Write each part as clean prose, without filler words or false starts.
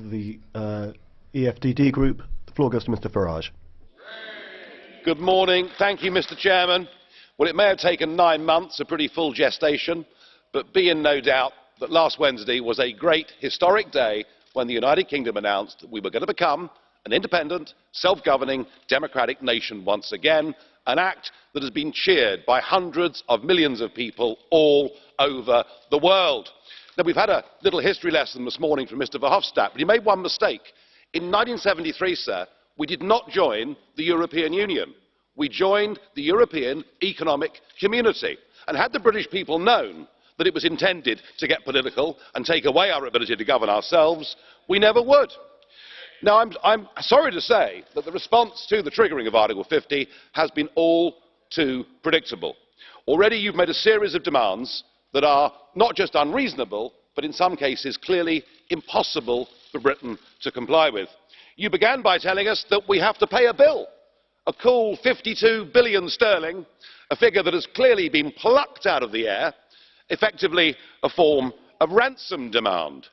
the EFDD group, the floor goes to Mr. Farage. Good morning. Thank you, Mr. Chairman. Well, it may have taken 9 months, a pretty full gestation, but be in no doubt that last Wednesday was a great historic day when the United Kingdom announced that we were going to become an independent, self-governing, democratic nation once again, an act that has been cheered by hundreds of millions of people all over the world. Now, we've had a little history lesson this morning from Mr. Verhofstadt, but he made one mistake. In 1973, sir, we did not join the European Union. We joined the European Economic Community. And had the British people known that it was intended to get political and take away our ability to govern ourselves, we never would. Now, I'm sorry to say that the response to the triggering of Article 50 has been all too predictable. Already you've made a series of demands that are not just unreasonable, but in some cases clearly impossible for Britain to comply with. You began by telling us that we have to pay a bill, a cool 52 billion sterling, a figure that has clearly been plucked out of the air, effectively a form of ransom demand.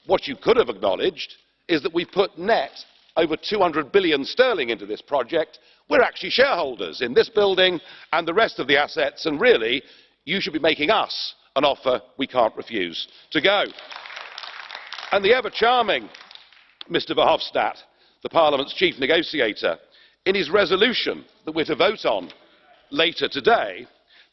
What you could have acknowledged is that we've put net over 200 billion sterling into this project. We're actually shareholders in this building and the rest of the assets, and really, you should be making us an offer we can't refuse to go. And the ever-charming Mr. Verhofstadt, the Parliament's chief negotiator, in his resolution that we're to vote on later today,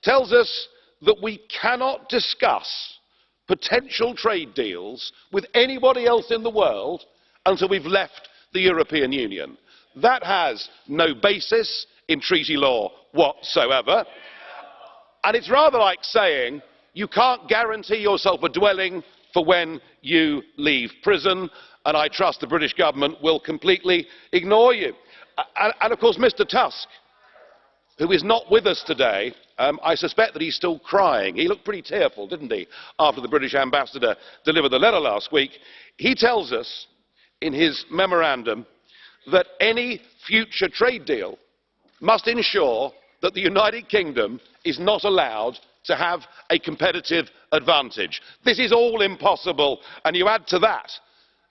tells us that we cannot discuss potential trade deals with anybody else in the world until we've left the European Union. That has no basis in treaty law whatsoever. And it's rather like saying you can't guarantee yourself a dwelling for when you leave prison, and I trust the British government will completely ignore you. And of course, Mr. Tusk, who is not with us today, I suspect that he's still crying. He looked pretty tearful, didn't he, after the British ambassador delivered the letter last week. He tells us in his memorandum that any future trade deal must ensure that the United Kingdom is not allowed to have a competitive advantage. This is all impossible, and you add to that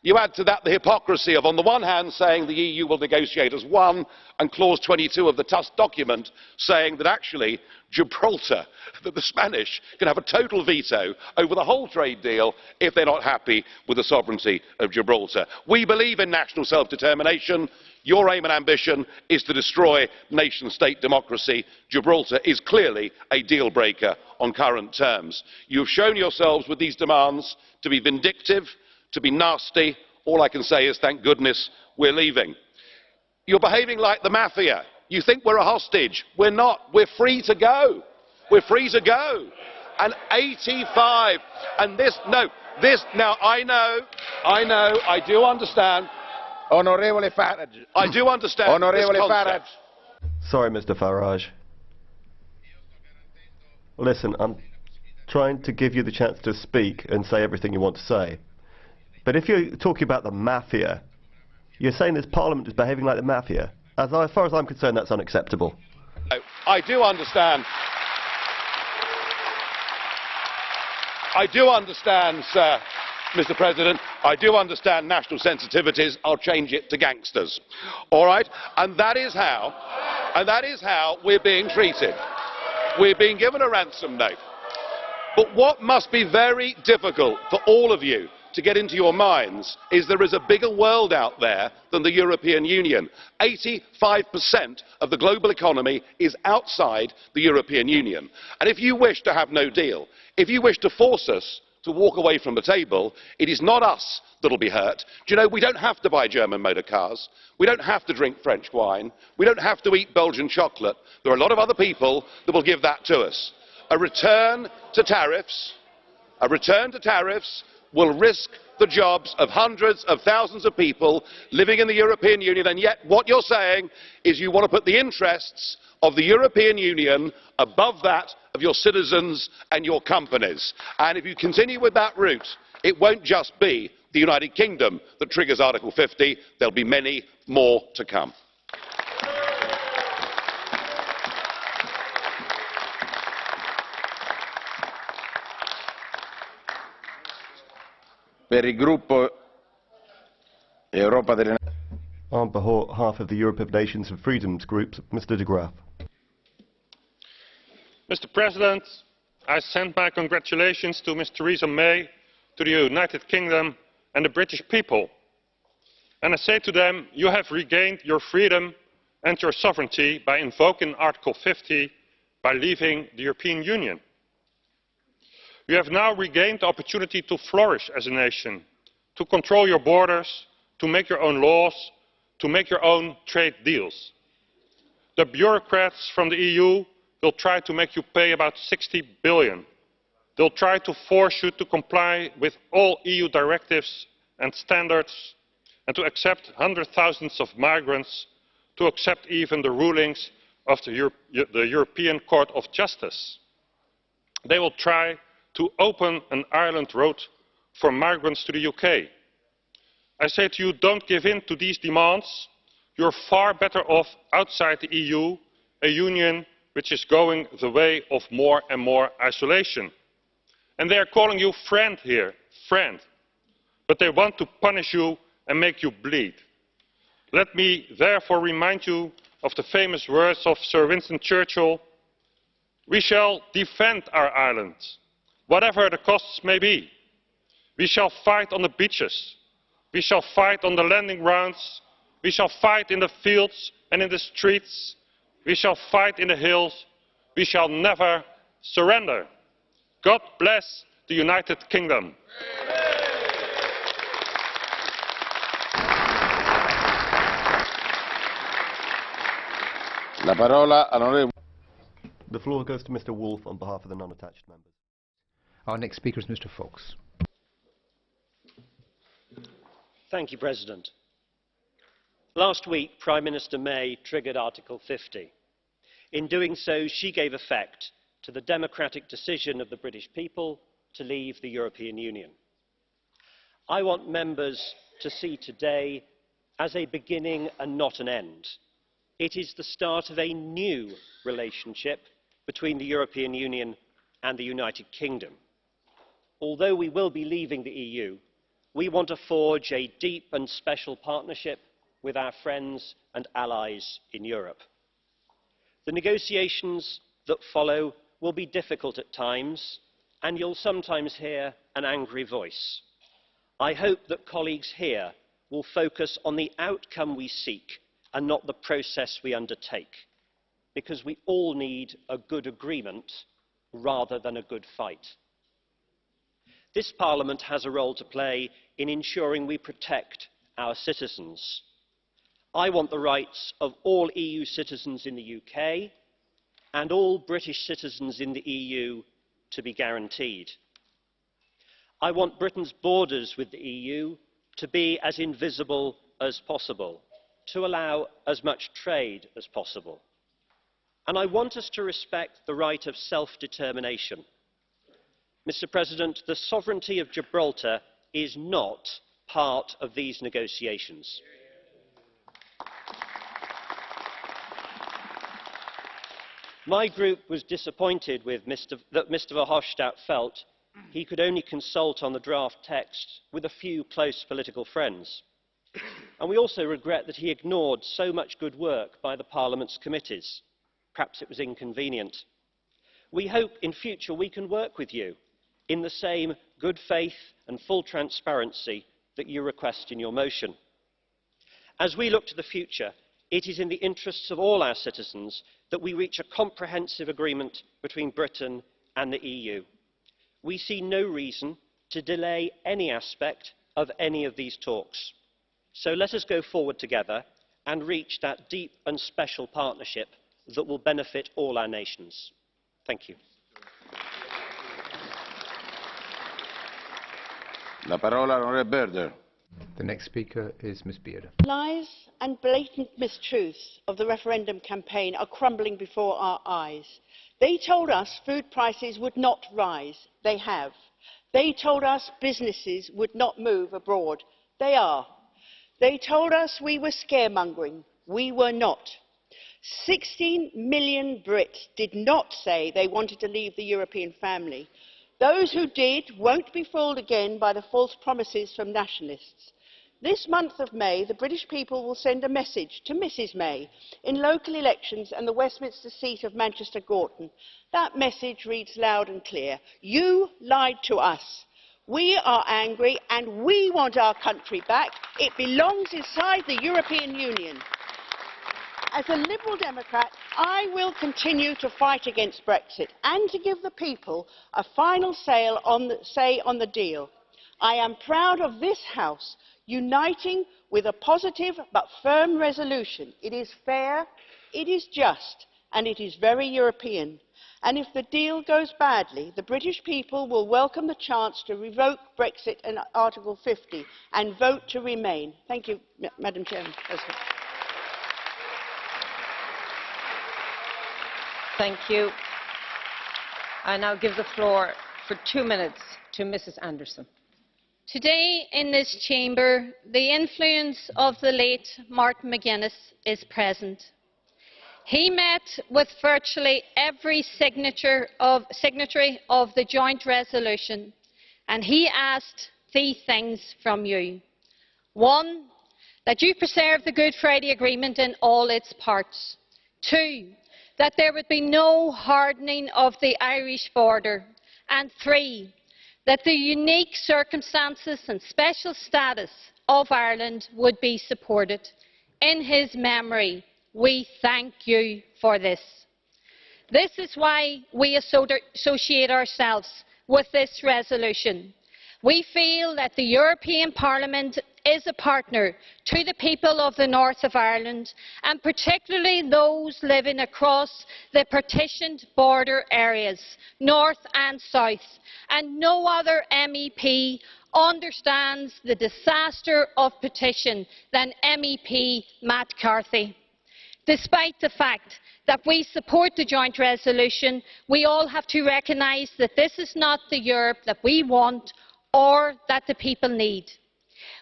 the hypocrisy of, on the one hand, saying the EU will negotiate as one, and clause 22 of the Tusk document saying that actually Gibraltar, that the Spanish can have a total veto over the whole trade deal if they're not happy with the sovereignty of Gibraltar. We believe in national self-determination. Your aim and ambition is to destroy nation-state democracy. Gibraltar is clearly a deal-breaker on current terms. You have shown yourselves with these demands to be vindictive, to be nasty. All I can say is thank goodness we're leaving. You're behaving like the mafia. You think we're a hostage. We're not. We're free to go. We're free to go. And 85, and now I do understand. Onorevole Farage. I do understand. Onorevole Farage. Sorry, Mr. Farage. Listen, I'm trying to give you the chance to speak and say everything you want to say. But if you're talking about the mafia, you're saying this Parliament is behaving like the mafia. As far as I'm concerned, that's unacceptable. I do understand. I do understand, sir, Mr. President. I do understand national sensitivities. I'll change it to gangsters. All right? And that is how we're being treated. We're being given a ransom note. But what must be very difficult for all of you to get into your minds is there is a bigger world out there than the European Union. 85% of the global economy is outside the European Union. And if you wish to have no deal, if you wish to force us to walk away from the table, it is not us that will be hurt. Do you know, we don't have to buy German motor cars. We don't have to drink French wine. We don't have to eat Belgian chocolate. There are a lot of other people that will give that to us. A return to tariffs will risk the jobs of hundreds of thousands of people living in the European Union, and yet what you're saying is you want to put the interests of the European Union above that of your citizens and your companies. And if you continue with that route, it won't just be the United Kingdom that triggers Article 50, there'll be many more to come. Per il gruppo Europa delle On behalf of the Europe of Nations and Freedoms Group, Mr. de Graaf. Mr. President, I send my congratulations to Ms. Theresa May, to the United Kingdom and the British people. And I say to them, you have regained your freedom and your sovereignty by invoking Article 50, by leaving the European Union. You have now regained the opportunity to flourish as a nation, to control your borders, to make your own laws, to make your own trade deals. The bureaucrats from the EU will try to make you pay about 60 billion. They'll try to force you to comply with all EU directives and standards and to accept hundreds of thousands of migrants, to accept even the rulings of the European Court of Justice. They will try to open an Ireland road for migrants to the UK. I say to you, don't give in to these demands. You're far better off outside the EU, a union which is going the way of more and more isolation. And they are calling you friend here, friend. But they want to punish you and make you bleed. Let me therefore remind you of the famous words of Sir Winston Churchill. We shall defend our island, whatever the costs may be. We shall fight on the beaches. We shall fight on the landing grounds. We shall fight in the fields and in the streets. We shall fight in the hills. We shall never surrender. God bless the United Kingdom. La parola all'onorevole. The floor goes to Mr. Wolf on behalf of the non-attached members. Our next speaker is Mr. Fox. Thank you, President. Last week, Prime Minister May triggered Article 50. In doing so, she gave effect to the democratic decision of the British people to leave the European Union. I want members to see today as a beginning and not an end. It is the start of a new relationship between the European Union and the United Kingdom. Although we will be leaving the EU, we want to forge a deep and special partnership with our friends and allies in Europe. The negotiations that follow will be difficult at times, and you'll sometimes hear an angry voice. I hope that colleagues here will focus on the outcome we seek and not the process we undertake, because we all need a good agreement rather than a good fight. This Parliament has a role to play in ensuring we protect our citizens. I want the rights of all EU citizens in the UK and all British citizens in the EU to be guaranteed. I want Britain's borders with the EU to be as invisible as possible, to allow as much trade as possible. And I want us to respect the right of self-determination. Mr. President, the sovereignty of Gibraltar is not part of these negotiations. My group was disappointed that Mr. Verhofstadt felt he could only consult on the draft text with a few close political friends. And we also regret that he ignored so much good work by the Parliament's committees. Perhaps it was inconvenient. We hope in future we can work with you in the same good faith and full transparency that you request in your motion. As we look to the future, it is in the interests of all our citizens that we reach a comprehensive agreement between Britain and the EU. We see no reason to delay any aspect of any of these talks. So let us go forward together and reach that deep and special partnership that will benefit all our nations. Thank you. La parola all'onorevole Berder. The next speaker is Ms. Bearder. Lies and blatant mistruths of the referendum campaign are crumbling before our eyes. They told us food prices would not rise. They have. They told us businesses would not move abroad. They are. They told us we were scaremongering. We were not. 16 million Brits did not say they wanted to leave the European family. Those who did won't be fooled again by the false promises from nationalists. This month of May, the British people will send a message to Mrs May in local elections and the Westminster seat of Manchester Gorton. That message reads loud and clear: you lied to us. We are angry and we want our country back. It belongs inside the European Union. As a Liberal Democrat, I will continue to fight against Brexit and to give the people a final say on the deal. I am proud of this House uniting with a positive but firm resolution. It is fair, it is just, and it is very European. And if the deal goes badly, the British people will welcome the chance to revoke Brexit and Article 50 and vote to remain. Thank you, Madam President. Thank you. I now give the floor for 2 minutes to Mrs. Anderson. Today in this chamber, the influence of the late Martin McGuinness is present. He met with virtually every signatory of the joint resolution, and he asked 3 things from you. 1, that you preserve the Good Friday Agreement in all its parts. 2, that there would be no hardening of the Irish border. And 3, that the unique circumstances and special status of Ireland would be supported. In his memory, we thank you for this. This is why we associate ourselves with this resolution. We feel that the European Parliament is a partner to the people of the north of Ireland, and particularly those living across the partitioned border areas, north and south, and no other MEP understands the disaster of partition than MEP Matt Carthy. Despite the fact that we support the joint resolution, we all have to recognise that this is not the Europe that we want or that the people need.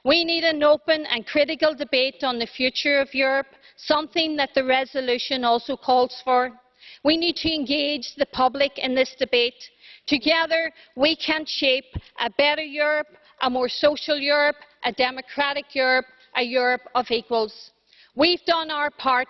We need an open and critical debate on the future of Europe, something that the resolution also calls for. We need to engage the public in this debate. Together we can shape a better Europe, a more social Europe, a democratic Europe, a Europe of equals. We've done our part.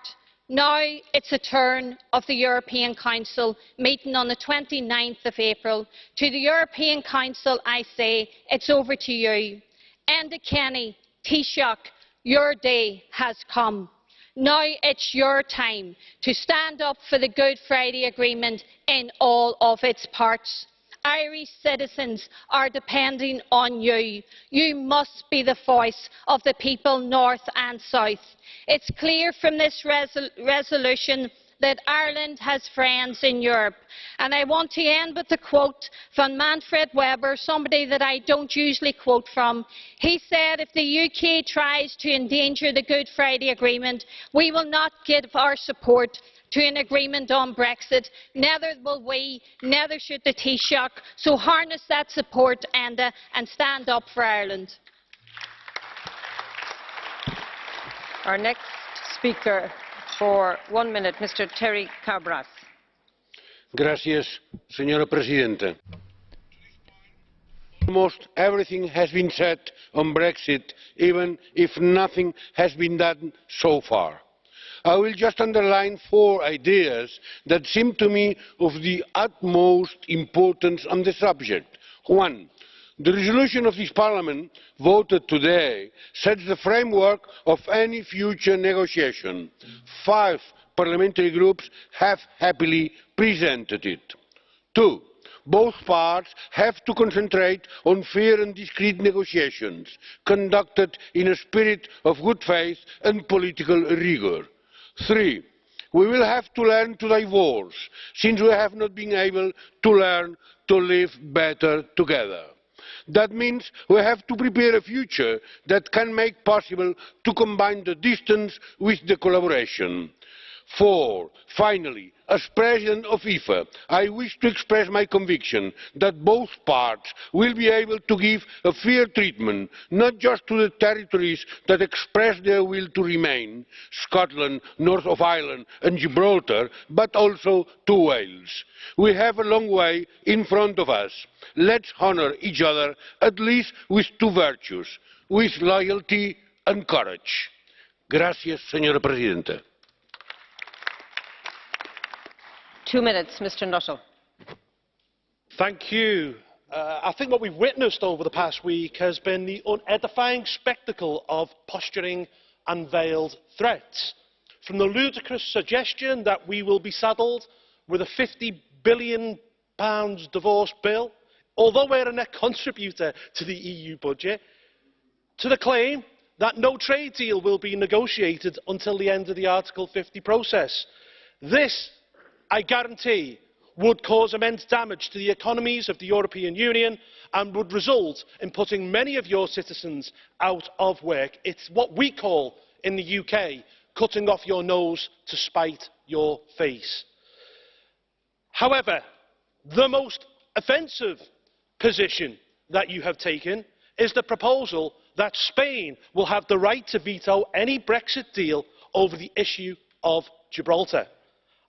Now it's a turn of the European Council meeting on the 29th of April. To the European Council I say, it's over to you. Enda Kenny, Taoiseach, your day has come. Now it's your time to stand up for the Good Friday Agreement in all of its parts. Irish citizens are depending on you. You must be the voice of the people north and south. It's clear from this resolution that Ireland has friends in Europe. And I want to end with a quote from Manfred Weber, somebody that I don't usually quote from. He said, if the UK tries to endanger the Good Friday Agreement, we will not give our support to an agreement on Brexit. Neither will we, neither should the Taoiseach. So harness that support, Enda, and stand up for Ireland. Our next speaker for 1 minute, Mr. Terry Cabras. Gracias, señora presidenta. Almost everything has been said on Brexit, even if nothing has been done so far. I will just underline 4 ideas that seem to me of the utmost importance on the subject. 1. The resolution of this Parliament voted today sets the framework of any future negotiation. 5 parliamentary groups have happily presented it. 2. Both parts have to concentrate on fair and discreet negotiations, conducted in a spirit of good faith and political rigour. 3. We will have to learn to divorce, since we have not been able to learn to live better together. That means we have to prepare a future that can make possible to combine the distance with the collaboration. 4. Finally, as President of IFA, I wish to express my conviction that both parts will be able to give a fair treatment, not just to the territories that express their will to remain, Scotland, North of Ireland and Gibraltar, but also to Wales. We have a long way in front of us. Let's honour each other, at least with 2 virtues: with loyalty and courage. Gracias, señora presidenta. 2 minutes, Mr. Nuttall. Thank you. I think what we've witnessed over the past week has been the unedifying spectacle of posturing and veiled threats. From the ludicrous suggestion that we will be saddled with a £50 billion divorce bill, although we're a net contributor to the EU budget, to the claim that no trade deal will be negotiated until the end of the Article 50 process. This, I guarantee, would cause immense damage to the economies of the European Union and would result in putting many of your citizens out of work. It's what we call in the UK cutting off your nose to spite your face. However, the most offensive position that you have taken is the proposal that Spain will have the right to veto any Brexit deal over the issue of Gibraltar.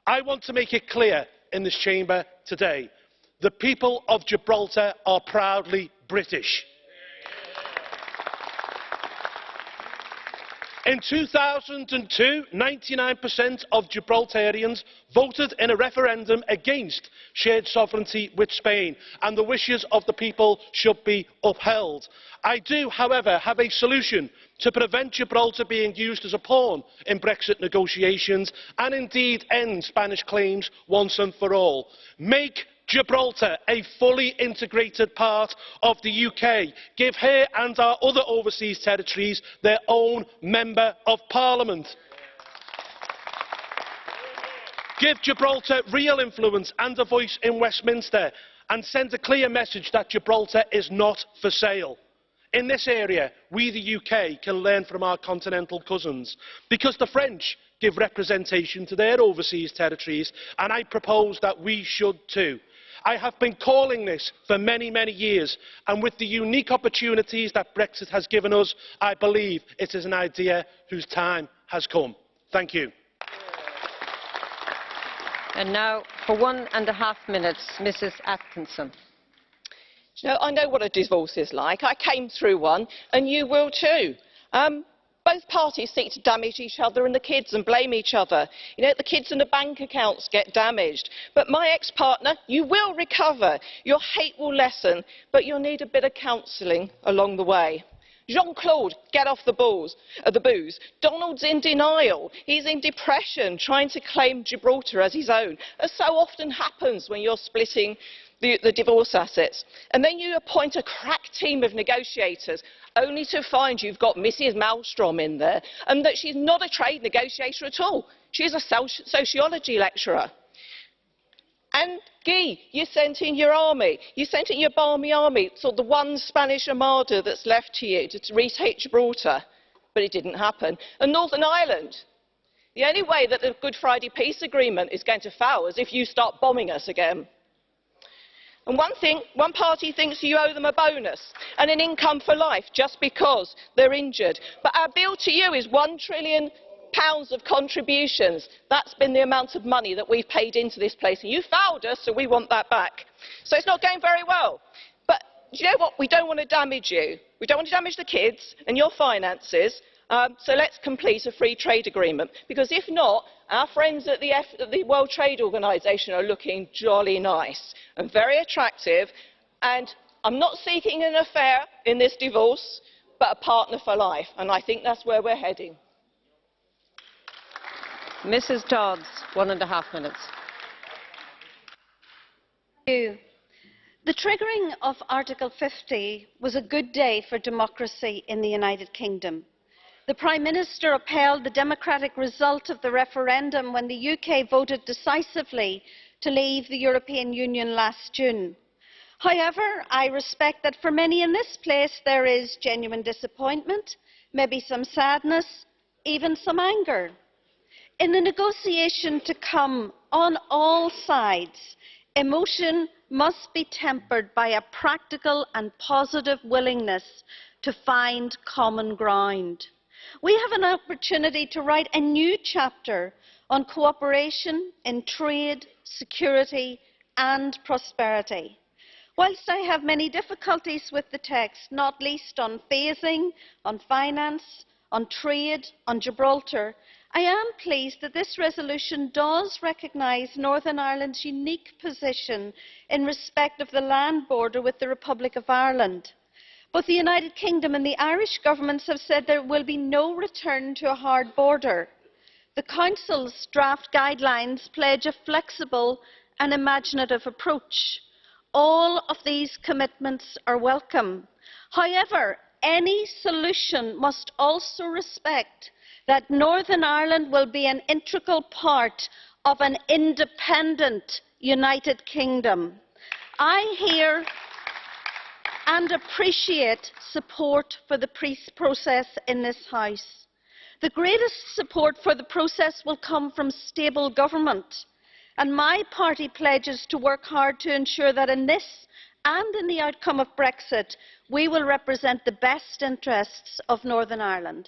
I want to make it clear in this chamber today, the people of Gibraltar are proudly British. In 2002, 99% of Gibraltarians voted in a referendum against shared sovereignty with Spain, and the wishes of the people should be upheld. I do, however, have a solution to prevent Gibraltar being used as a pawn in Brexit negotiations and indeed end Spanish claims once and for all. Make Gibraltar a fully integrated part of the UK. Give her and our other overseas territories their own Member of Parliament. Give Gibraltar real influence and a voice in Westminster and send a clear message that Gibraltar is not for sale. In this area, we, the UK, can learn from our continental cousins, because the French give representation to their overseas territories, and I propose that we should too. I have been calling this for many, many years, and with the unique opportunities that Brexit has given us, I believe it is an idea whose time has come. Thank you. And now, for 1.5 minutes, Mrs. Atkinson. You know, I know what a divorce is like. I came through one, and you will too. Both parties seek to damage each other and the kids and blame each other. You know, the kids and the bank accounts get damaged. But my ex-partner, you will recover. Your hate will lessen, but you'll need a bit of counselling along the way. Jean-Claude, get off the booze. Donald's in denial. He's in depression, trying to claim Gibraltar as his own, as so often happens when you're splitting the divorce assets. And then you appoint a crack team of negotiators, only to find you've got Mrs. Maelstrom in there, and that she's not a trade negotiator at all. She's a sociology lecturer. And Guy, you sent in your army. You sent in your balmy army, sort of the one Spanish armada that's left to you to retake Gibraltar. But it didn't happen. And Northern Ireland. The only way that the Good Friday Peace Agreement is going to fail is if you start bombing us again. And one party thinks you owe them a bonus and an income for life just because they're injured. But our bill to you is £1 trillion of contributions. That's been the amount of money that we've paid into this place. And you failed us, so we want that back. So it's not going very well. But do you know what? We don't want to damage you. We don't want to damage the kids and your finances. So let's complete a free trade agreement. Because if not, our friends at the World Trade Organization are looking jolly nice and very attractive. And I'm not seeking an affair in this divorce, but a partner for life. And I think that's where we're heading. Mrs. Dodds, 1.5 minutes. Thank you. The triggering of Article 50 was a good day for democracy in the United Kingdom. The Prime Minister upheld the democratic result of the referendum when the UK voted decisively to leave the European Union last June. However, I respect that for many in this place there is genuine disappointment, maybe some sadness, even some anger. In the negotiation to come on all sides, emotion must be tempered by a practical and positive willingness to find common ground. We have an opportunity to write a new chapter on cooperation in trade, security and prosperity. Whilst I have many difficulties with the text, not least on phasing, on finance, on trade, on Gibraltar, I am pleased that this resolution does recognise Northern Ireland's unique position in respect of the land border with the Republic of Ireland. Both the United Kingdom and the Irish governments have said there will be no return to a hard border. The Council's draft guidelines pledge a flexible and imaginative approach. All of these commitments are welcome. However, any solution must also respect that Northern Ireland will be an integral part of an independent United Kingdom. I hear and appreciate support for the peace process in this House. The greatest support for the process will come from stable government, and my party pledges to work hard to ensure that in this and in the outcome of Brexit, we will represent the best interests of Northern Ireland.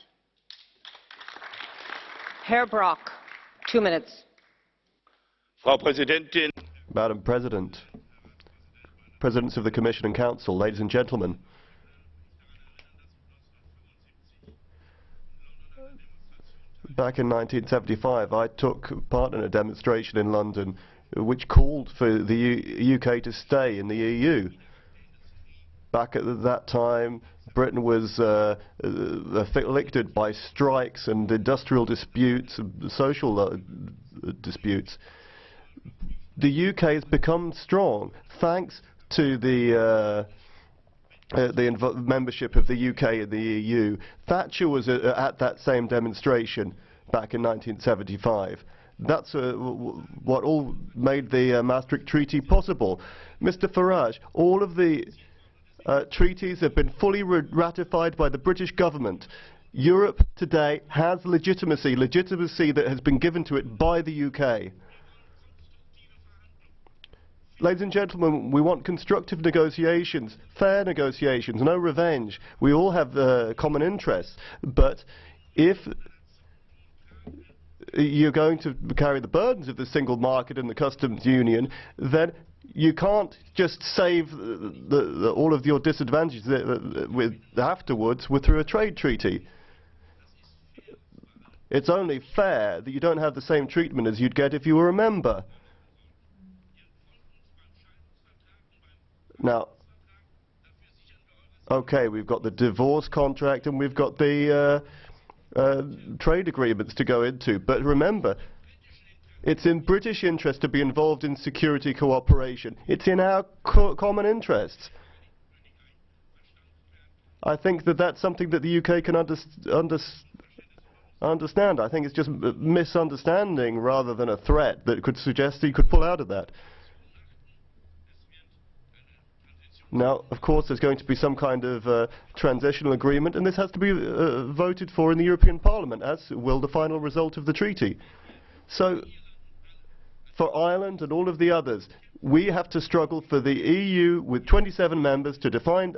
Herr Brock, 2 minutes. Frau Präsidentin! Madam President, Presidents of the Commission and Council, ladies and gentlemen. Back in 1975, I took part in a demonstration in London which called for the UK to stay in the EU. Back at that time, Britain was afflicted by strikes and industrial disputes, social disputes. The UK has become strong thanks to the membership of the UK in the EU. Thatcher was at that same demonstration back in 1975. That's what all made the Maastricht Treaty possible. Mr Farage, all of the treaties have been fully ratified by the British government. Europe today has legitimacy that has been given to it by the UK. Ladies and gentlemen, we want constructive negotiations, fair negotiations, no revenge. We all have common interests, but if you're going to carry the burdens of the single market and the customs union, then you can't just save all of your disadvantages afterwards through a trade treaty. It's only fair that you don't have the same treatment as you'd get if you were a member. Now, okay, we've got the divorce contract and we've got the trade agreements to go into, but remember, it's in British interest to be involved in security cooperation. It's in our common interests. I think that that's something that the UK can understand. I think it's just a misunderstanding rather than a threat that could suggest he could pull out of that. Now, of course, there's going to be some kind of transitional agreement, and this has to be voted for in the European Parliament, as will the final result of the treaty. So, for Ireland and all of the others, we have to struggle for the EU with 27 members to defend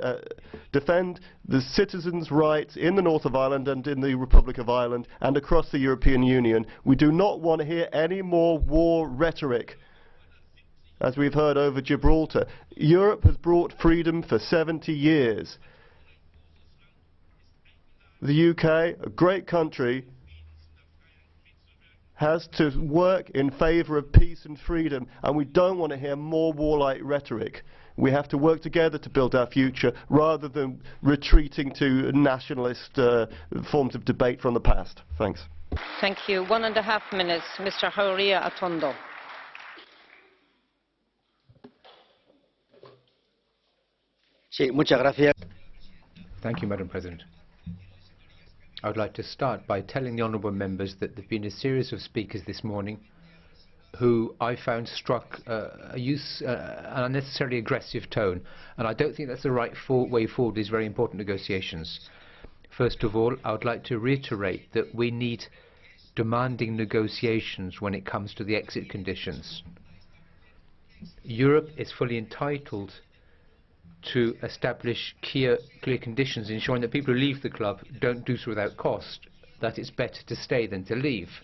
the citizens' rights in the north of Ireland and in the Republic of Ireland and across the European Union. We do not want to hear any more war rhetoric, as we've heard over Gibraltar. Europe has brought freedom for 70 years. The UK, a great country, has to work in favour of peace and freedom, and we don't want to hear more warlike rhetoric. We have to work together to build our future rather than retreating to nationalist forms of debate from the past. Thanks. Thank you. 1.5 minutes. Mr. Jauria Atondo. Thank you, Madam President. I would like to start by telling the honourable members that there have been a series of speakers this morning who I found struck an unnecessarily aggressive tone, and I don't think that's the right way forward in these very important negotiations. First of all, I would like to reiterate that we need demanding negotiations when it comes to the exit conditions. Europe is fully entitled to establish clear conditions, ensuring that people who leave the club don't do so without cost, that it's better to stay than to leave.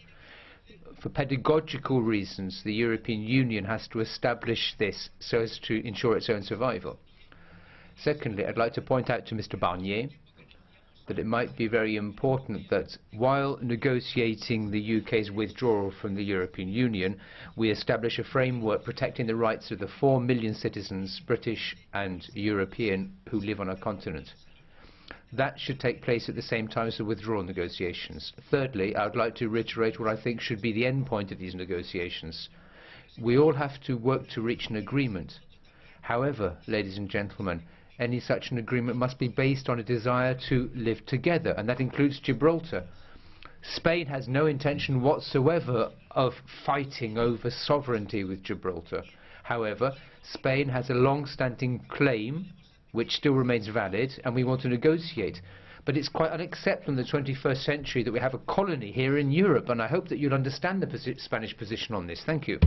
for pedagogical reasons, the European Union has to establish this so as to ensure its own survival. Secondly, I'd like to point out to Mr. Barnier that it might be very important that while negotiating the UK's withdrawal from the European Union, we establish a framework protecting the rights of the 4 million citizens, British and European, who live on our continent. That should take place at the same time as the withdrawal negotiations. Thirdly, I would like to reiterate what I think should be the end point of these negotiations. We all have to work to reach an agreement. However, ladies and gentlemen, any such an agreement must be based on a desire to live together, and that includes Gibraltar. Spain has no intention whatsoever of fighting over sovereignty with Gibraltar. However, Spain has a long-standing claim which still remains valid, and we want to negotiate. But it's quite unacceptable in the 21st century that we have a colony here in Europe, and I hope that you'll understand the Spanish position on this. Thank you.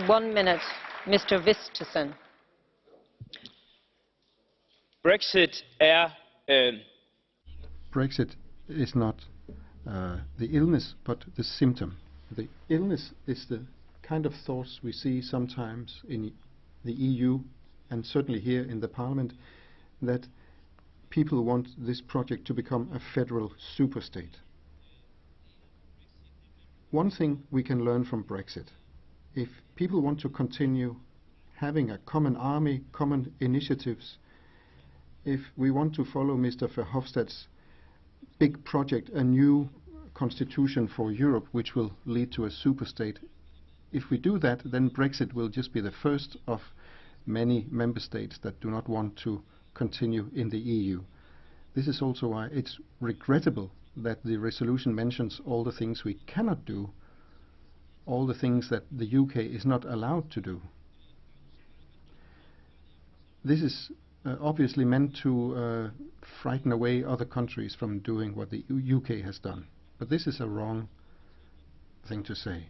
1 minute, Mr. Vistisen. Brexit Brexit is not the illness, but the symptom. The illness is the kind of thoughts we see sometimes in the EU, and certainly here in the Parliament, that people want this project to become a federal superstate. One thing we can learn from Brexit: if people want to continue having a common army, common initiatives, if we want to follow Mr. Verhofstadt's big project, a new constitution for Europe which will lead to a superstate, if we do that, then Brexit will just be the first of many member states that do not want to continue in the EU. This is also why it's regrettable that the resolution mentions all the things we cannot do, all the things that the UK is not allowed to do. This is obviously meant to frighten away other countries from doing what the UK has done. But this is a wrong thing to say.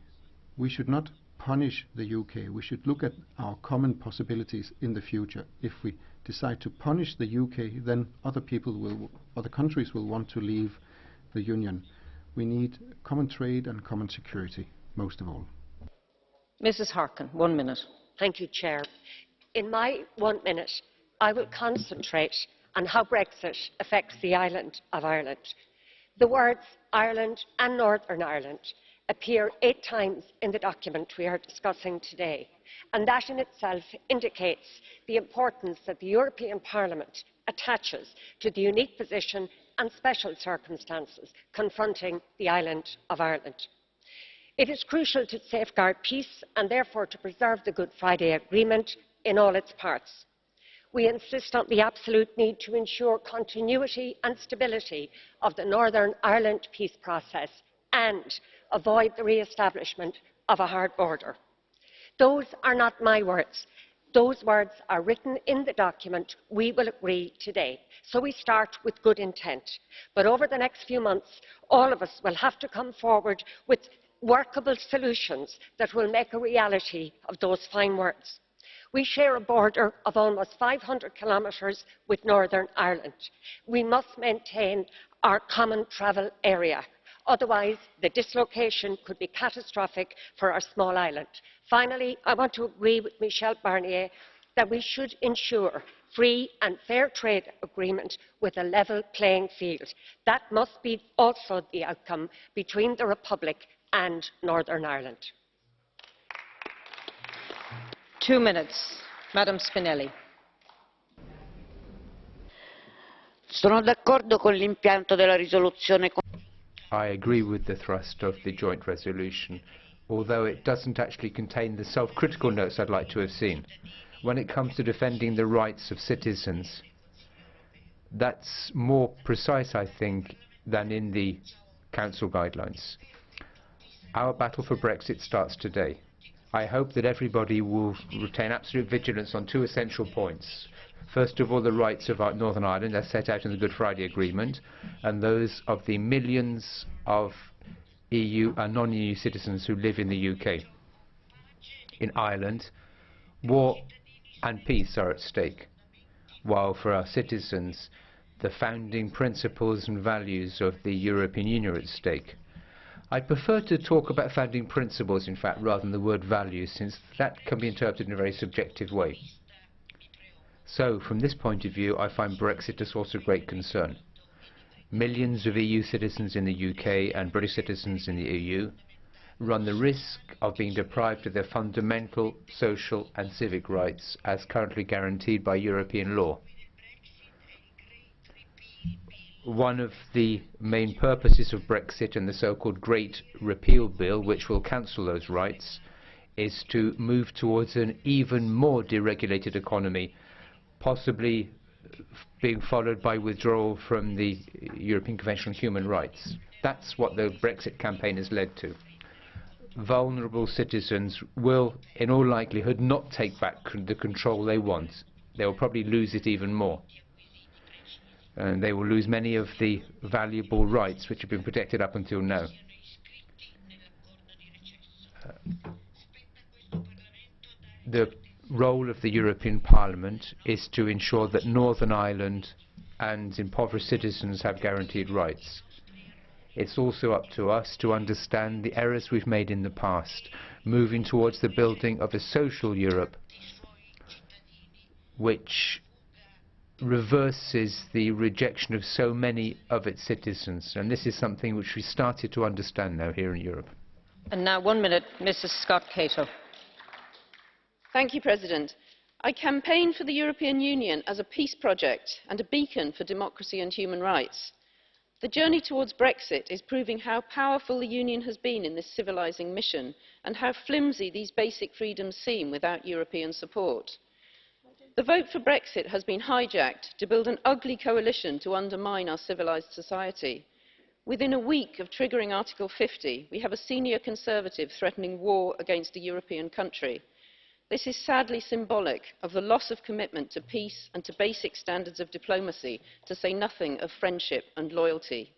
We should not punish the UK. We should look at our common possibilities in the future. If we decide to punish the UK, then other countries will want to leave the Union. We need common trade and common security, most of all. Mrs. Harkin, 1 minute. Thank you, Chair. In my 1 minute, I will concentrate on how Brexit affects the island of Ireland. The words Ireland and Northern Ireland appear 8 times in the document we are discussing today, and that in itself indicates the importance that the European Parliament attaches to the unique position and special circumstances confronting the island of Ireland. It is crucial to safeguard peace and therefore to preserve the Good Friday Agreement in all its parts. We insist on the absolute need to ensure continuity and stability of the Northern Ireland peace process and avoid the re-establishment of a hard border. Those are not my words. Those words are written in the document we will agree today. So we start with good intent. But over the next few months, all of us will have to come forward with workable solutions that will make a reality of those fine words. We share a border of almost 500 kilometres with Northern Ireland. We must maintain our common travel area. Otherwise, the dislocation could be catastrophic for our small island. Finally, I want to agree with Michel Barnier that we should ensure free and fair trade agreement with a level playing field. That must be also the outcome between the Republic and Northern Ireland. 2 minutes, Madam Spinelli. Sono d'accordo con l'impianto della risoluzione. I agree with the thrust of the joint resolution, although it doesn't actually contain the self-critical notes I'd like to have seen. When it comes to defending the rights of citizens, that's more precise, I think, than in the Council guidelines. Our battle for Brexit starts today. I hope that everybody will retain absolute vigilance on 2 essential points. First of all, the rights of Northern Ireland as set out in the Good Friday Agreement, and those of the millions of EU and non-EU citizens who live in the UK. In Ireland, war and peace are at stake, while for our citizens, the founding principles and values of the European Union are at stake. I'd prefer to talk about founding principles, in fact, rather than the word values, since that can be interpreted in a very subjective way. So, from this point of view, I find Brexit a source of great concern. Millions of EU citizens in the UK and British citizens in the EU run the risk of being deprived of their fundamental social and civic rights as currently guaranteed by European law. One of the main purposes of Brexit and the so-called Great Repeal Bill, which will cancel those rights, is to move towards an even more deregulated economy, possibly being followed by withdrawal from the European Convention on Human Rights. That's what the Brexit campaign has led to. Vulnerable citizens will, in all likelihood, not take back the control they want. They will probably lose it even more. And they will lose many of the valuable rights which have been protected up until now. The role of the European Parliament is to ensure that Northern Ireland and impoverished citizens have guaranteed rights. It's also up to us to understand the errors we've made in the past, moving towards the building of a social Europe which reverses the rejection of so many of its citizens. And this is something which we started to understand now here in Europe. And now 1 minute, Mrs. Scott-Cato. Thank you, President. I campaign for the European Union as a peace project and a beacon for democracy and human rights. The journey towards Brexit is proving how powerful the Union has been in this civilising mission and how flimsy these basic freedoms seem without European support. The vote for Brexit has been hijacked to build an ugly coalition to undermine our civilised society. Within a week of triggering Article 50, we have a senior Conservative threatening war against a European country. This is sadly symbolic of the loss of commitment to peace and to basic standards of diplomacy, to say nothing of friendship and loyalty.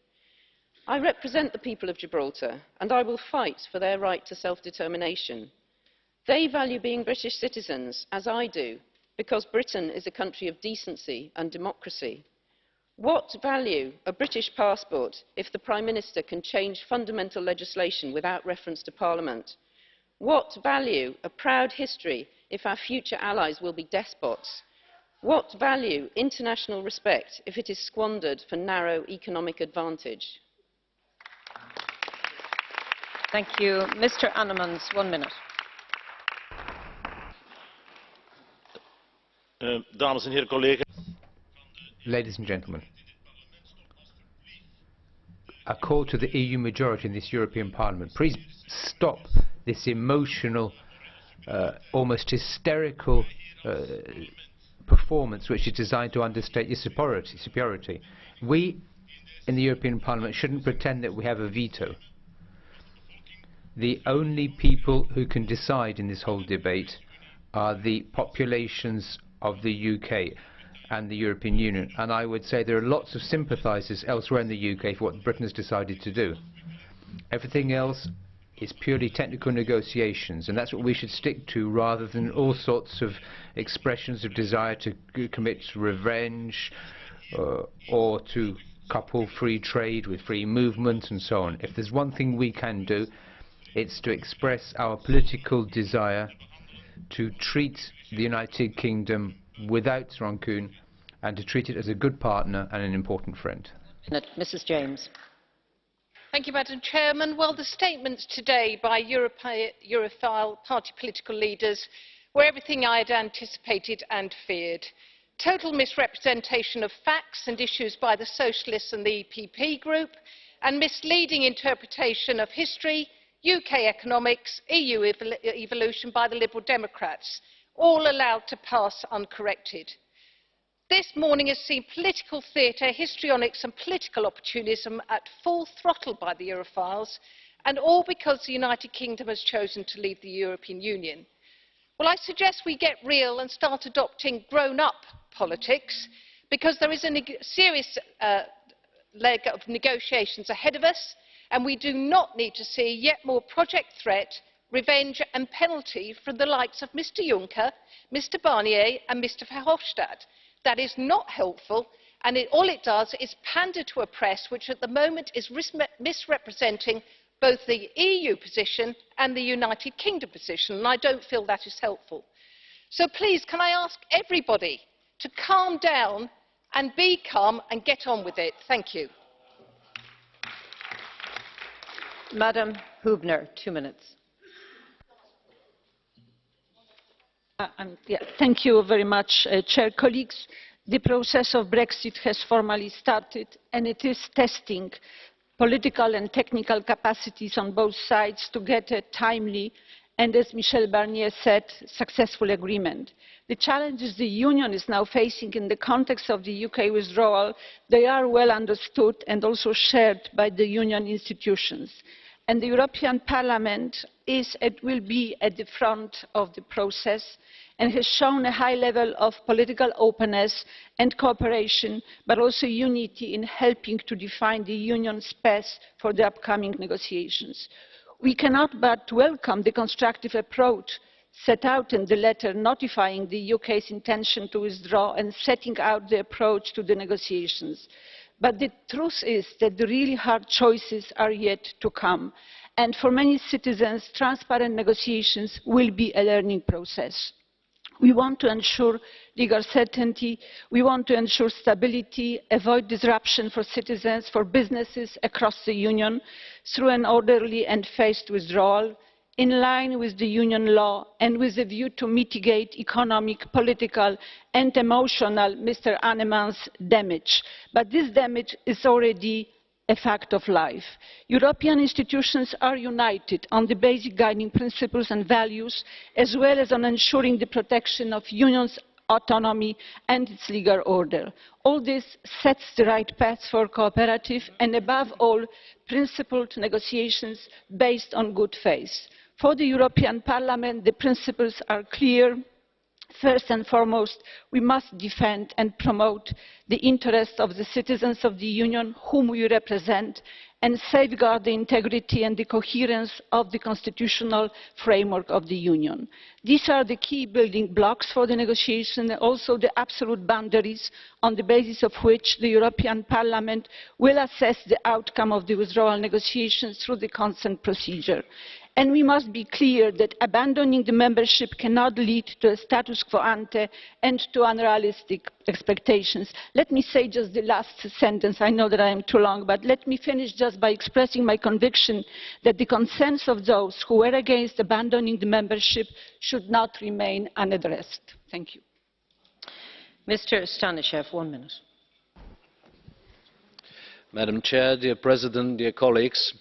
I represent the people of Gibraltar, and I will fight for their right to self-determination. They value being British citizens, as I do, because Britain is a country of decency and democracy. What value a British passport if the Prime Minister can change fundamental legislation without reference to Parliament? What value a proud history if our future allies will be despots? What value international respect if it is squandered for narrow economic advantage? Thank you. Mr. Annemans, 1 minute. Dames en heren, collega's. Ladies and gentlemen, a call to the EU majority in this European Parliament. Please stop this emotional, almost hysterical performance which is designed to understate your superiority. We in the European Parliament shouldn't pretend that we have a veto. The only people who can decide in this whole debate are the populations of the UK and the European Union, and I would say there are lots of sympathisers elsewhere in the UK for what Britain has decided to do. Everything else is purely technical negotiations, and that's what we should stick to, rather than all sorts of expressions of desire to commit revenge or to couple free trade with free movement and so on. If there's one thing we can do, it's to express our political desire to treat the United Kingdom without rancune and to treat it as a good partner and an important friend. Mrs. James. Thank you, Madam Chairman. Well, the statements today by Europhile party political leaders were everything I had anticipated and feared. Total misrepresentation of facts and issues by the Socialists and the EPP group, and misleading interpretation of history, UK economics, EU evolution by the Liberal Democrats, all allowed to pass uncorrected. This morning has seen political theatre, histrionics and political opportunism at full throttle by the Europhiles, and all because the United Kingdom has chosen to leave the European Union. Well, I suggest we get real and start adopting grown-up politics, because there is a serious leg of negotiations ahead of us, and we do not need to see yet more project threat, revenge and penalty from the likes of Mr Juncker, Mr Barnier and Mr Verhofstadt. That is not helpful, and all it does is pander to a press which at the moment is misrepresenting both the EU position and the United Kingdom position, and I don't feel that is helpful. So please, can I ask everybody to calm down and be calm and get on with it? Thank you. Madam Hübner, 2 minutes. Thank you very much, Chair. Colleagues, the process of Brexit has formally started, and it is testing political and technical capacities on both sides to get a timely and, as Michel Barnier said, successful agreement. The challenges the Union is now facing in the context of the UK withdrawal, they are well understood and also shared by the Union institutions. And the European Parliament is and will be at the front of the process and has shown a high level of political openness and cooperation, but also unity in helping to define the Union's path for the upcoming negotiations. We cannot but welcome the constructive approach set out in the letter notifying the UK's intention to withdraw and setting out the approach to the negotiations. But the truth is that the really hard choices are yet to come, and for many citizens, transparent negotiations will be a learning process. We want to ensure legal certainty, we want to ensure stability, avoid disruption for citizens, for businesses across the Union through an orderly and phased withdrawal, in line with the Union law and with a view to mitigate economic, political and emotional, Mr. Annemann's damage. But this damage is already a fact of life. European institutions are united on the basic guiding principles and values, as well as on ensuring the protection of Union's autonomy and its legal order. All this sets the right path for cooperative and, above all, principled negotiations based on good faith. For the European Parliament, the principles are clear. First and foremost, we must defend and promote the interests of the citizens of the Union whom we represent and safeguard the integrity and the coherence of the constitutional framework of the Union. These are the key building blocks for the negotiation and also the absolute boundaries on the basis of which the European Parliament will assess the outcome of the withdrawal negotiations through the consent procedure. And we must be clear that abandoning the membership cannot lead to a status quo ante and to unrealistic expectations. Let me say just the last sentence. I know that I am too long, but let me finish just by expressing my conviction that the concerns of those who were against abandoning the membership should not remain unaddressed. Thank you. Mr. Stanishev, 1 minute. Madam Chair, dear President, dear colleagues,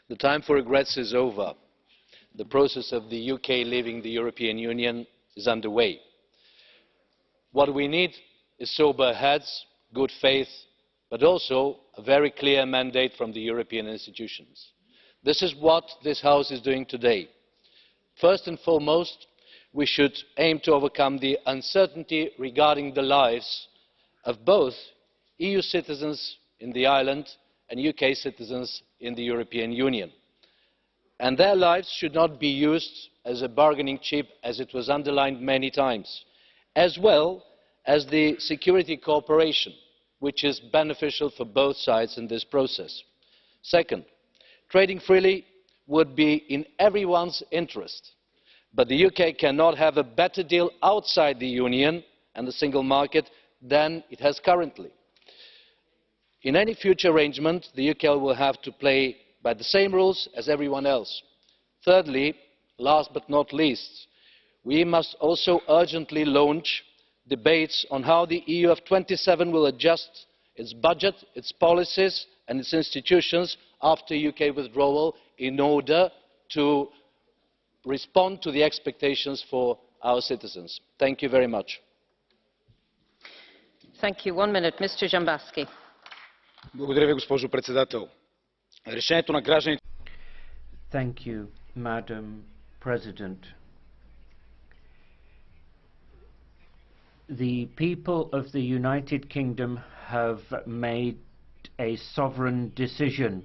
the time for regrets is over. The process of the UK leaving the European Union is underway. What we need is sober heads, good faith, but also a very clear mandate from the European institutions. This is what this House is doing today. First and foremost, we should aim to overcome the uncertainty regarding the lives of both EU citizens in the island and UK citizens in the European Union. And their lives should not be used as a bargaining chip, as it was underlined many times, as well as the security cooperation, which is beneficial for both sides in this process. Second, trading freely would be in everyone's interest, but the UK cannot have a better deal outside the Union and the single market than it has currently. In any future arrangement, the UK will have to play by the same rules as everyone else. Thirdly, last but not least, we must also urgently launch debates on how the EU of 27 will adjust its budget, its policies and its institutions after UK withdrawal in order to respond to the expectations for our citizens. Thank you very much. Thank you. 1 minute, Mr. Jambaski. Благодаря ви, госпожо председател. Решението на гражданите. Thank you, Madam President. The people of the United Kingdom have made a sovereign decision.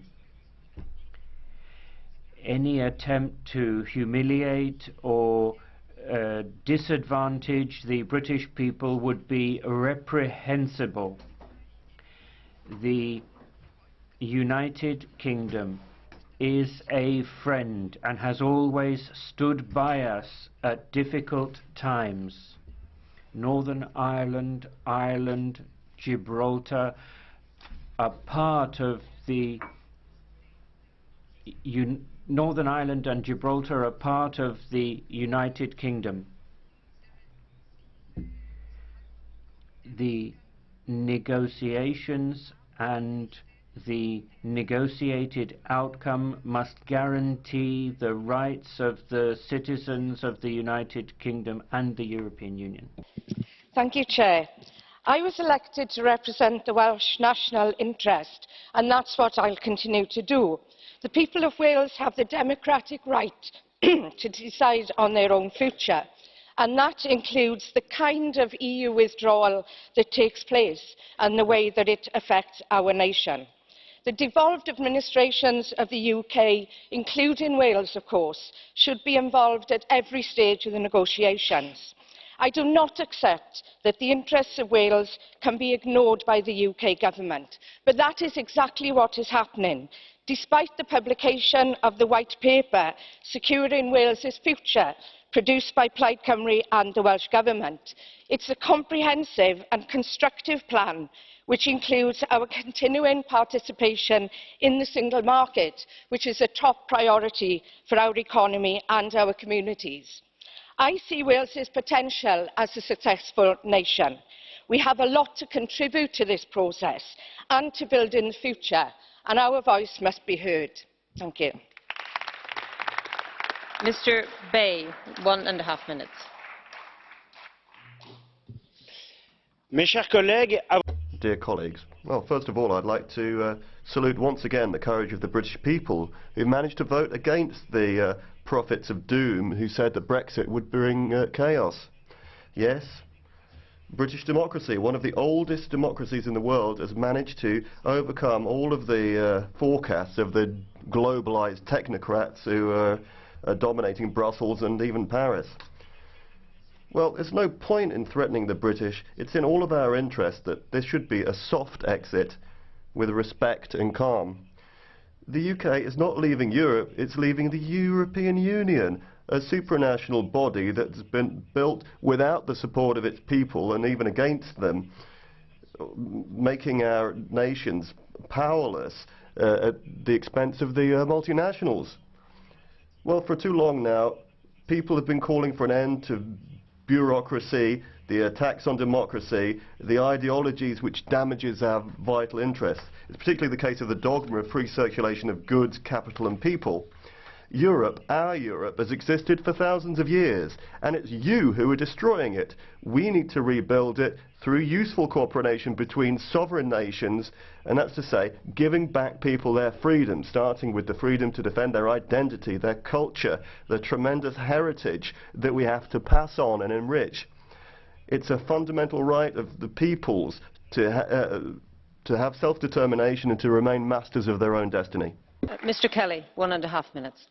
Any attempt to humiliate or disadvantage the British people would be reprehensible. The United Kingdom is a friend and has always stood by us at difficult times. Northern Ireland, Ireland, Gibraltar are part of the Northern Ireland and Gibraltar are part of the United Kingdom. The negotiations and the negotiated outcome must guarantee the rights of the citizens of the United Kingdom and the European Union. Thank you, Chair. I was elected to represent the Welsh national interest, and that's what I'll continue to do. The people of Wales have the democratic right to decide on their own future, and that includes the kind of EU withdrawal that takes place and the way that it affects our nation. The devolved administrations of the UK, including Wales of course, should be involved at every stage of the negotiations. I do not accept that the interests of Wales can be ignored by the UK government, but that is exactly what is happening. Despite the publication of the White Paper, Securing Wales's Future, produced by Plaid Cymru and the Welsh Government, it's a comprehensive and constructive plan which includes our continuing participation in the single market, which is a top priority for our economy and our communities. I see Wales's potential as a successful nation. We have a lot to contribute to this process and to build in the future, and our voice must be heard. Thank you. Mr. Bay, 1.5 minutes. Dear colleagues, well, first of all, I'd like to salute once again the courage of the British people who managed to vote against the prophets of doom who said that Brexit would bring chaos. Yes, British democracy, one of the oldest democracies in the world, has managed to overcome all of the forecasts of the globalized technocrats who are dominating Brussels and even Paris. Well, there's no point in threatening the British. It's in all of our interest that this should be a soft exit with respect and calm. The UK is not leaving Europe, it's leaving the European Union, a supranational body that's been built without the support of its people and even against them, making our nations powerless at the expense of the multinationals. Well, for too long now, people have been calling for an end to bureaucracy, the attacks on democracy, the ideologies which damages our vital interests. It's particularly the case of the dogma of free circulation of goods, capital and people. Europe, our Europe, has existed for thousands of years, and it's you who are destroying it. We need to rebuild it through useful cooperation between sovereign nations, and that's to say, giving back people their freedom, starting with the freedom to defend their identity, their culture, the tremendous heritage that we have to pass on and enrich. It's a fundamental right of the peoples to have self-determination and to remain masters of their own destiny. Mr. Kelly, 1.5 minutes.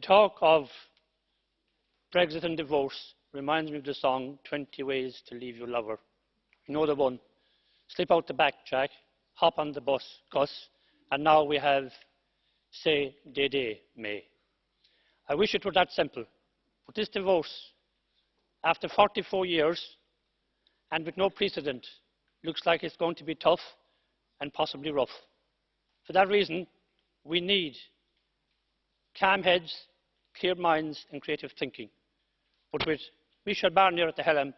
Talk of Brexit and divorce reminds me of the song 20 Ways to Leave Your Lover. You know the one. Slip out the back, Jack, hop on the bus, Gus, and now we have say, day, may. I wish it were that simple, but this divorce, after 44 years and with no precedent, looks like it's going to be tough and possibly rough. For that reason, we need calm heads, clear minds and creative thinking. But with Michel Barnier at the helm,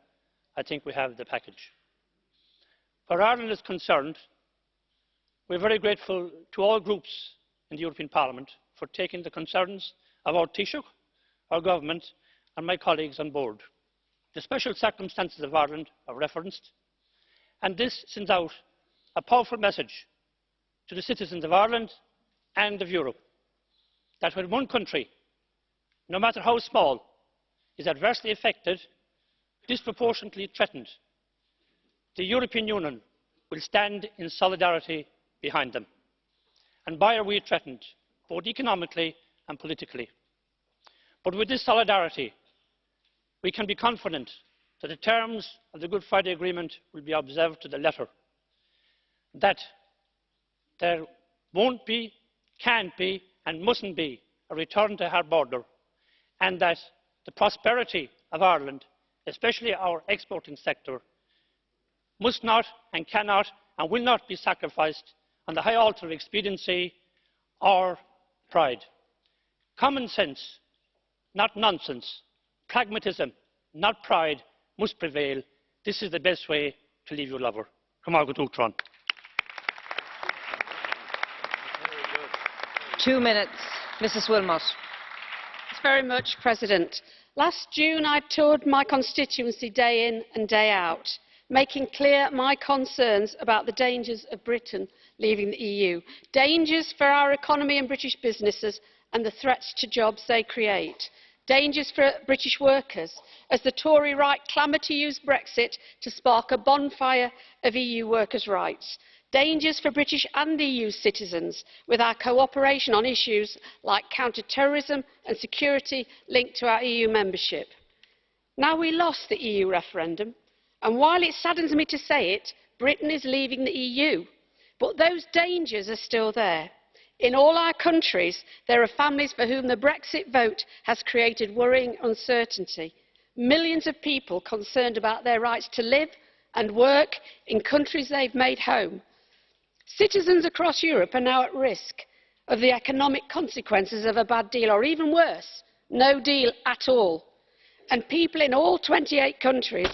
I think we have the package. Where Ireland is concerned, we are very grateful to all groups in the European Parliament for taking the concerns of our Taoiseach, our government and my colleagues on board. The special circumstances of Ireland are referenced, and this sends out a powerful message to the citizens of Ireland and of Europe that when one country, no matter how small, is adversely affected, disproportionately threatened, the European Union will stand in solidarity behind them. And why are we threatened, both economically and politically? But with this solidarity, we can be confident that the terms of the Good Friday Agreement will be observed to the letter, that there won't be can't be and mustn't be a return to hard border, and that the prosperity of Ireland, especially our exporting sector, must not and cannot and will not be sacrificed on the high altar of expediency or pride. Common sense, not nonsense, pragmatism, not pride, must prevail. This is the best way to leave your lover. Come on, go to Tron. 2 minutes, Mrs. Wilmot. Thanks very much, President. Last June, I toured my constituency day in and day out, making clear my concerns about the dangers of Britain leaving the EU, dangers for our economy and British businesses and the threats to jobs they create, dangers for British workers as the Tory right clamour to use Brexit to spark a bonfire of EU workers' rights, dangers for British and EU citizens with our cooperation on issues like counter-terrorism and security linked to our EU membership. Now, we lost the EU referendum, and while it saddens me to say it, Britain is leaving the EU. But those dangers are still there. In all our countries, there are families for whom the Brexit vote has created worrying uncertainty. Millions of people concerned about their rights to live and work in countries they've made home. Citizens across Europe are now at risk of the economic consequences of a bad deal, or even worse, no deal at all. And people in all 28 countries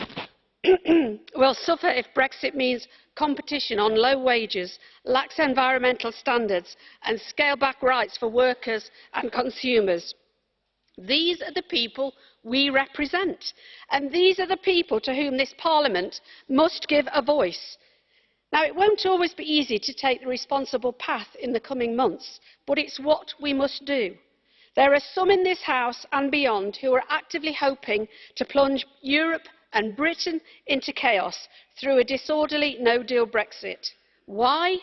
will suffer if Brexit means competition on low wages, lax environmental standards and scale-back rights for workers and consumers. These are the people we represent, and these are the people to whom this Parliament must give a voice. Now, it won't always be easy to take the responsible path in the coming months, but it's what we must do. There are some in this House and beyond who are actively hoping to plunge Europe and Britain into chaos through a disorderly no-deal Brexit. Why?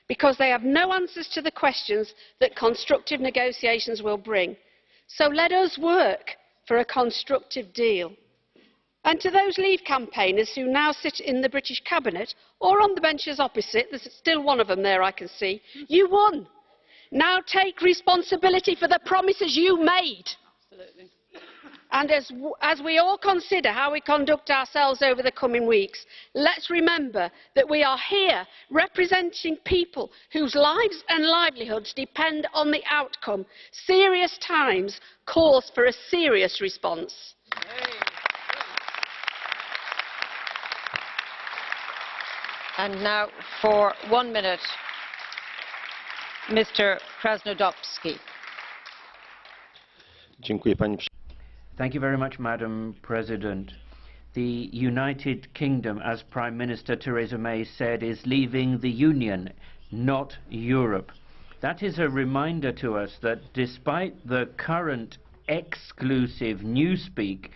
Because they have no answers to the questions that constructive negotiations will bring. So let us work for a constructive deal. And to those Leave campaigners who now sit in the British Cabinet or on the benches opposite, there's still one of them there I can see, you won. Now take responsibility for the promises you made. Absolutely. And as we all consider how we conduct ourselves over the coming weeks, let's remember that we are here representing people whose lives and livelihoods depend on the outcome. Serious times calls for a serious response. And now for 1 minute, Mr. Krasnodębski. Dziękuję, pani. Thank you very much, Madam President. The United Kingdom, as Prime Minister Theresa May said, is leaving the Union, not Europe. That is a reminder to us that despite the current exclusive newspeak,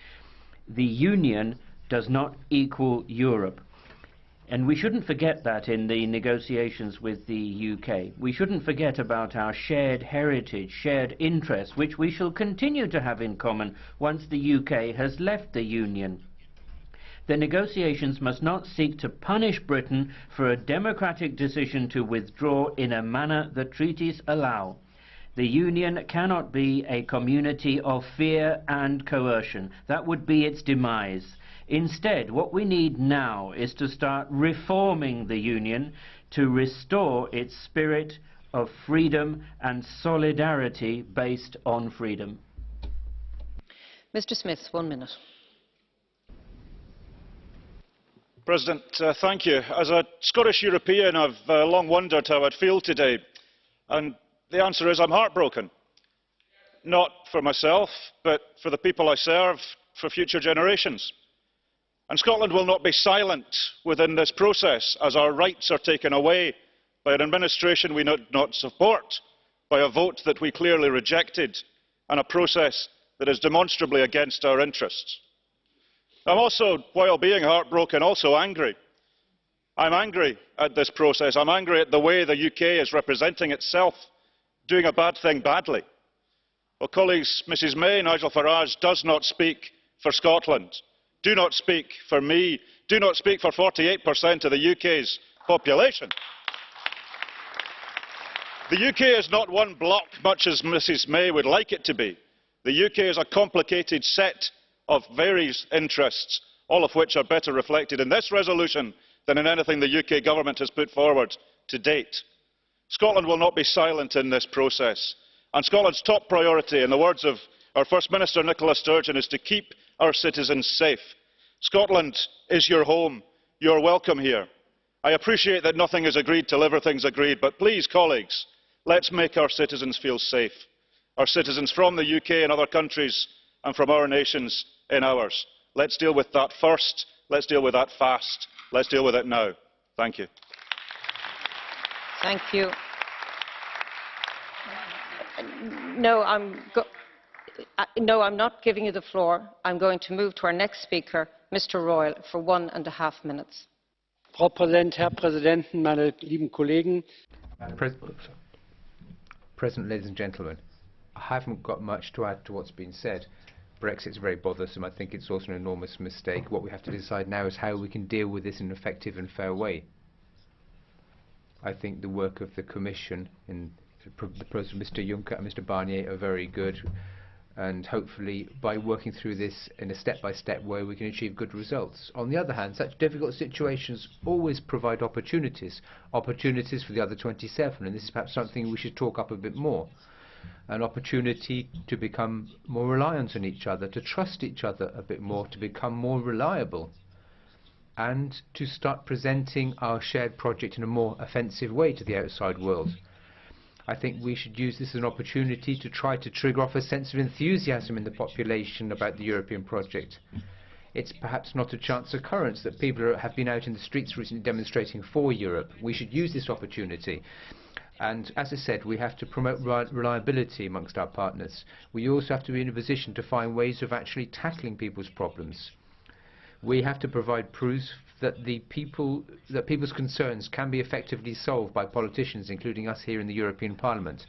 the Union does not equal Europe. And we shouldn't forget that in the negotiations with the UK. We shouldn't forget about our shared heritage, shared interests, which we shall continue to have in common once the UK has left the Union. The negotiations must not seek to punish Britain for a democratic decision to withdraw in a manner the treaties allow. The Union cannot be a community of fear and coercion. That would be its demise. Instead, what we need now is to start reforming the Union to restore its spirit of freedom and solidarity based on freedom. Mr. Smith, 1 minute. President, thank you. As a Scottish European, I've long wondered how I'd feel today. And the answer is I'm heartbroken. Not for myself, but for the people I serve, for future generations. And Scotland will not be silent within this process as our rights are taken away by an administration we do not support, by a vote that we clearly rejected, and a process that is demonstrably against our interests. I'm also, while being heartbroken, also angry. I'm angry at this process. I'm angry at the way the UK is representing itself, doing a bad thing badly. Well, colleagues, Mrs May, Nigel Farage does not speak for Scotland. Do not speak for me. Do not speak for 48% of the UK's population. The UK is not one bloc, much as Mrs May would like it to be. The UK is a complicated set of various interests, all of which are better reflected in this resolution than in anything the UK government has put forward to date. Scotland will not be silent in this process, and Scotland's top priority, in the words of our First Minister Nicola Sturgeon, is to keep our citizens safe. Scotland is your home. You are welcome here. I appreciate that nothing is agreed till everything's agreed, but please, colleagues, let's make our citizens feel safe. Our citizens from the UK and other countries, and from our nations in ours. Let's deal with that first. Let's deal with that fast. Let's deal with it now. Thank you. Thank you. No, I'm not giving you the floor. I'm going to move to our next speaker, Mr. Royal, for 1.5 minutes. Frau Präsident, Herr Präsidenten, meine lieben Kollegen. President, ladies and gentlemen, I haven't got much to add to what's been said. Brexit is very bothersome. I think it's also an enormous mistake. What we have to decide now is how we can deal with this in an effective and fair way. I think the work of the Commission and Mr Juncker and Mr Barnier are very good, and hopefully by working through this in a step-by-step way we can achieve good results. On the other hand, such difficult situations always provide opportunities for the other 27, and this is perhaps something we should talk up a bit more. An opportunity to become more reliant on each other, to trust each other a bit more, to become more reliable, and to start presenting our shared project in a more offensive way to the outside world. I think we should use this as an opportunity to try to trigger off a sense of enthusiasm in the population about the European project. It's perhaps not a chance occurrence that people have been out in the streets recently demonstrating for Europe. We should use this opportunity. And as I said, we have to promote reliability amongst our partners. We also have to be in a position to find ways of actually tackling people's problems. We have to provide proofs that people's concerns can be effectively solved by politicians, including us here in the European Parliament,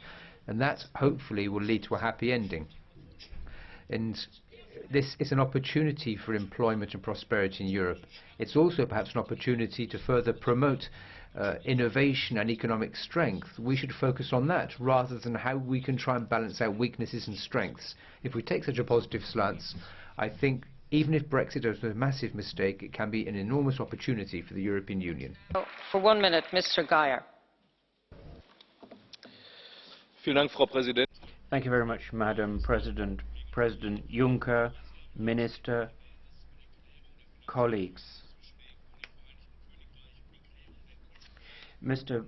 and that hopefully will lead to a happy ending. And this is an opportunity for employment and prosperity in Europe. It's also perhaps an opportunity to further promote innovation and economic strength. We should focus on that rather than how we can try and balance our weaknesses and strengths. If we take such a positive stance, I think even if Brexit is a massive mistake, it can be an enormous opportunity for the European Union. For 1 minute, Mr. Geyer. Thank you very much, Madam President. President Juncker, Minister, colleagues. Mr.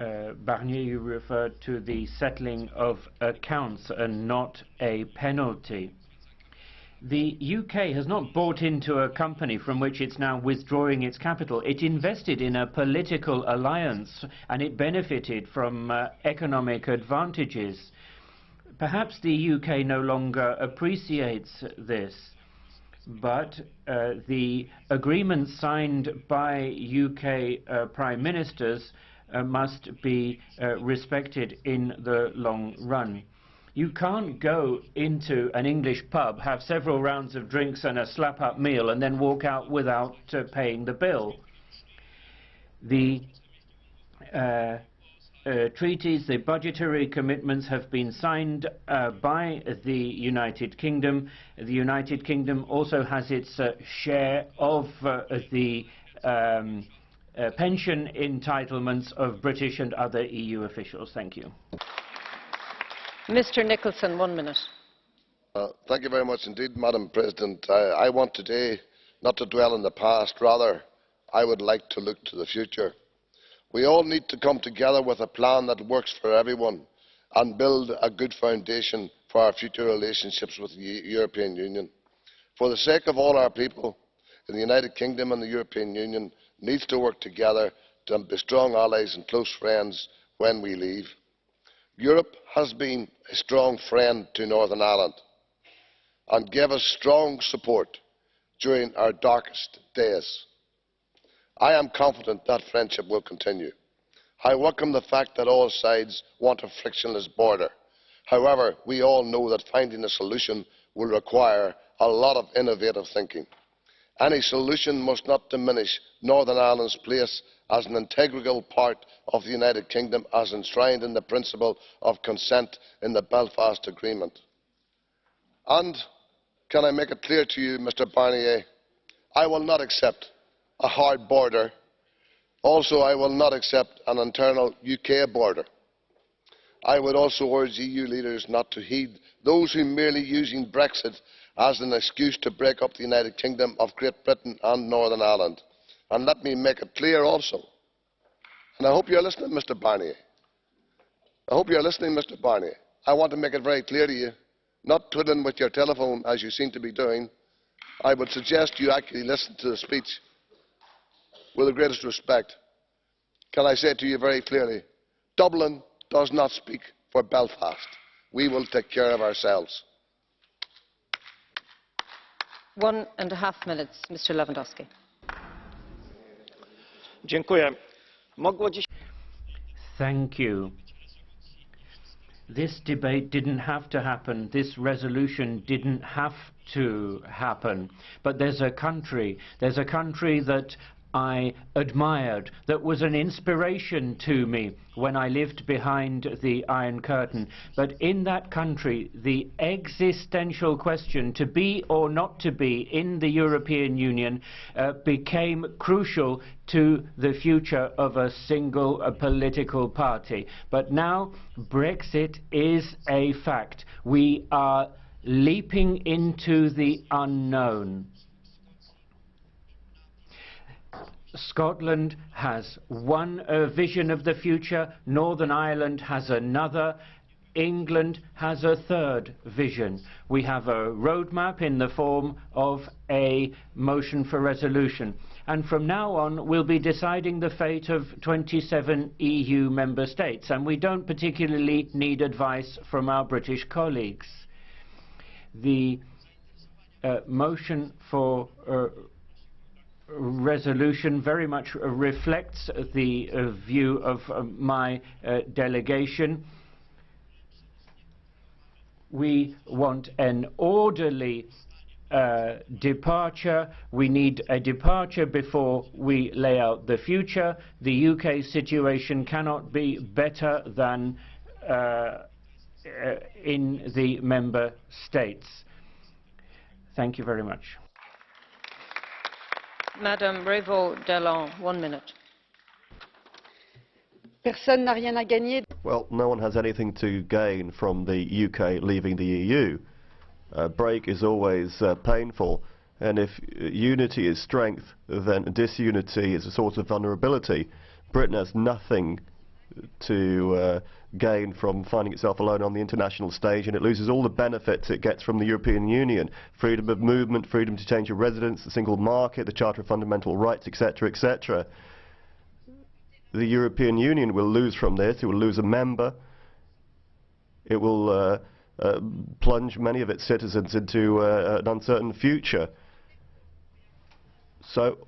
Barnier, you referred to the settling of accounts and not a penalty. The UK has not bought into a company from which it's now withdrawing its capital. It invested in a political alliance and it benefited from economic advantages. Perhaps the UK no longer appreciates this, but the agreement signed by UK Prime Ministers must be respected in the long run. You can't go into an English pub, have several rounds of drinks and a slap-up meal and then walk out without paying the bill. The treaties, the budgetary commitments have been signed by the United Kingdom. The United Kingdom also has its share of the pension entitlements of British and other EU officials. Thank you. Mr. Nicholson, 1 minute. Thank you very much indeed, Madam President. I want today not to dwell on the past, rather I would like to look to the future. We all need to come together with a plan that works for everyone and build a good foundation for our future relationships with the European Union. For the sake of all our people in the United Kingdom, and the European Union needs to work together to be strong allies and close friends when we leave. Europe has been a strong friend to Northern Ireland and gave us strong support during our darkest days. I am confident that friendship will continue. I welcome the fact that all sides want a frictionless border. However, we all know that finding a solution will require a lot of innovative thinking. Any solution must not diminish Northern Ireland's place as an integral part of the United Kingdom, as enshrined in the principle of consent in the Belfast Agreement. And can I make it clear to you, Mr Barnier, I will not accept a hard border. Also, I will not accept an internal UK border. I would also urge EU leaders not to heed those who merely using Brexit as an excuse to break up the United Kingdom of Great Britain and Northern Ireland. And let me make it clear also, and I hope you are listening, Mr Barnier. I hope you are listening, Mr Barnier. I want to make it very clear to you, not twiddling with your telephone as you seem to be doing. I would suggest you actually listen to the speech with the greatest respect. Can I say to you very clearly, Dublin does not speak for Belfast. We will take care of ourselves. 1.5 minutes, Mr Lewandowski. Thank you. This debate didn't have to happen. This resolution didn't have to happen. But there's a country that I admired, that was an inspiration to me when I lived behind the Iron Curtain. But in that country, the existential question to be or not to be in the European Union became crucial to the future of a single political party. But now Brexit is a fact. We are leaping into the unknown. Scotland has one vision of the future, Northern Ireland has another, England has a third vision. We have a roadmap in the form of a motion for resolution. And from now on, we'll be deciding the fate of 27 EU member states. And we don't particularly need advice from our British colleagues. The motion for resolution very much reflects the view of my delegation. We want an orderly departure. We need a departure before we lay out the future. The UK situation cannot be better than in the member states. Thank you very much. Madame Revaud-Dallon, 1 minute. Personne n'a rien à gagner. Well, no one has anything to gain from the UK leaving the EU. A break is always painful, and if unity is strength, then disunity is a source of vulnerability. Britain has nothing to gain from finding itself alone on the international stage, and it loses all the benefits it gets from the European Union. Freedom of movement, freedom to change your residence, the single market, the Charter of Fundamental Rights, etc., etc. The European Union will lose from this. It will lose a member. It will plunge many of its citizens into an uncertain future. So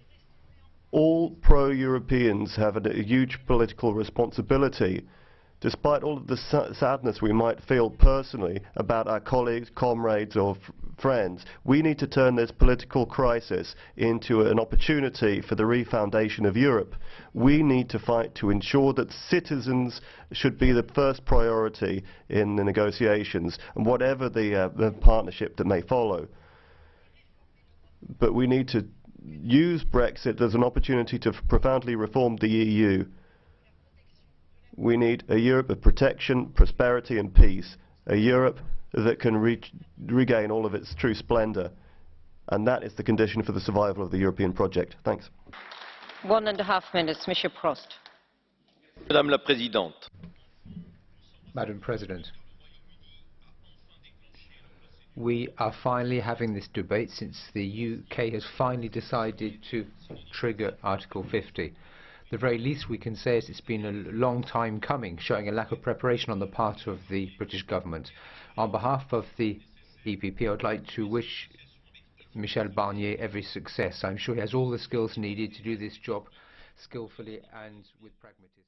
all pro-Europeans have a huge political responsibility. Despite all of the sadness we might feel personally about our colleagues, comrades or friends, we need to turn this political crisis into an opportunity for the refoundation of Europe. We need to fight to ensure that citizens should be the first priority in the negotiations, and whatever the partnership that may follow. But we need to use Brexit as an opportunity to profoundly reform the EU. We need a Europe of protection, prosperity and peace, a Europe that can regain all of its true splendour, and that is the condition for the survival of the European project. Thanks. 1.5 minutes, Monsieur Prost. Madame la Présidente. Madam President, we are finally having this debate since the UK has finally decided to trigger Article 50. The very least we can say is it's been a long time coming, showing a lack of preparation on the part of the British government. On behalf of the EPP, I would like to wish Michel Barnier every success. I'm sure he has all the skills needed to do this job skillfully and with pragmatism.